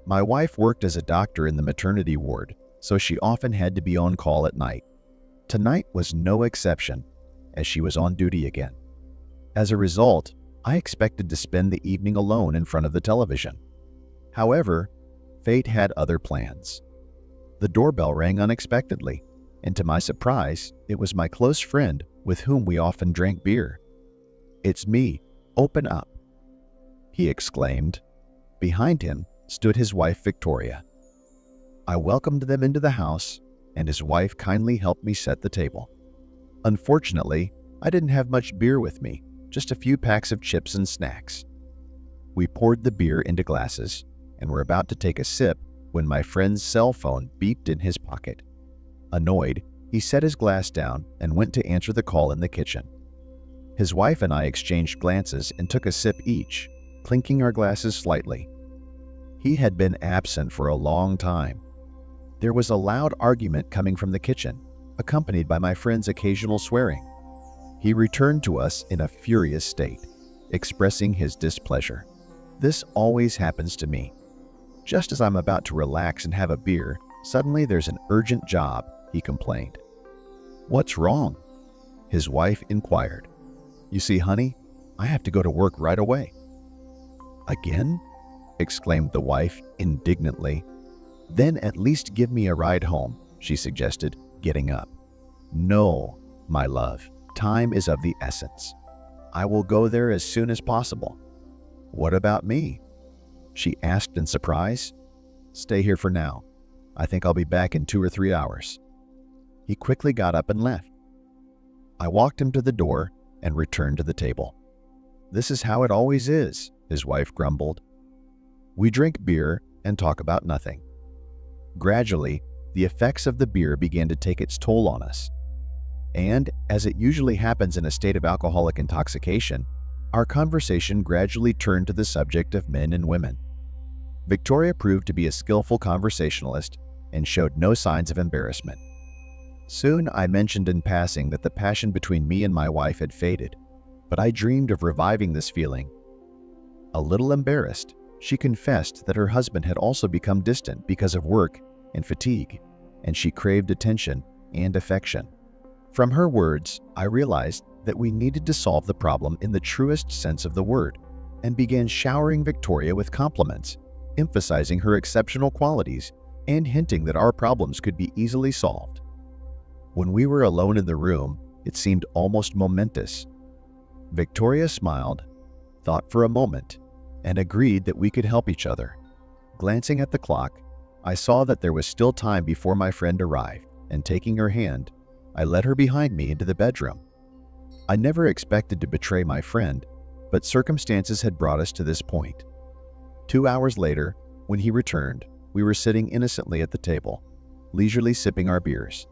My wife worked as a doctor in the maternity ward, so she often had to be on call at night. Tonight was no exception, as she was on duty again. As a result, I expected to spend the evening alone in front of the television. However, fate had other plans. The doorbell rang unexpectedly, and to my surprise, it was my close friend with whom we often drank beer. "It's me. Open up," he exclaimed. Behind him stood his wife, Victoria. I welcomed them into the house, and his wife kindly helped me set the table. Unfortunately, I didn't have much beer with me, just a few packs of chips and snacks. We poured the beer into glasses and were about to take a sip when my friend's cell phone beeped in his pocket. Annoyed, he set his glass down and went to answer the call in the kitchen. His wife and I exchanged glances and took a sip each, clinking our glasses slightly. He had been absent for a long time. There was a loud argument coming from the kitchen, accompanied by my friend's occasional swearing. He returned to us in a furious state, expressing his displeasure. "This always happens to me. Just as I'm about to relax and have a beer, suddenly there's an urgent job," he complained. "What's wrong?" his wife inquired. "You see, honey, I have to go to work right away." "Again?" exclaimed the wife indignantly. "Then at least give me a ride home," she suggested, getting up. "No, my love, time is of the essence. I will go there as soon as possible." "What about me?" she asked in surprise. "Stay here for now. I think I'll be back in 2 or 3 hours." He quickly got up and left. I walked him to the door and returned to the table. "This is how it always is," his wife grumbled. We drink beer and talk about nothing. Gradually, the effects of the beer began to take its toll on us. And, as it usually happens in a state of alcoholic intoxication, our conversation gradually turned to the subject of men and women. Victoria proved to be a skillful conversationalist and showed no signs of embarrassment. Soon I mentioned in passing that the passion between me and my wife had faded, but I dreamed of reviving this feeling. A little embarrassed, she confessed that her husband had also become distant because of work and fatigue, and she craved attention and affection. From her words, I realized that we needed to solve the problem in the truest sense of the word, and began showering Victoria with compliments, emphasizing her exceptional qualities and hinting that our problems could be easily solved. When we were alone in the room, it seemed almost momentous. Victoria smiled, thought for a moment, and agreed that we could help each other. Glancing at the clock, I saw that there was still time before my friend arrived, and taking her hand, I led her behind me into the bedroom. I never expected to betray my friend, but circumstances had brought us to this point. 2 hours later, when he returned, we were sitting innocently at the table, leisurely sipping our beers.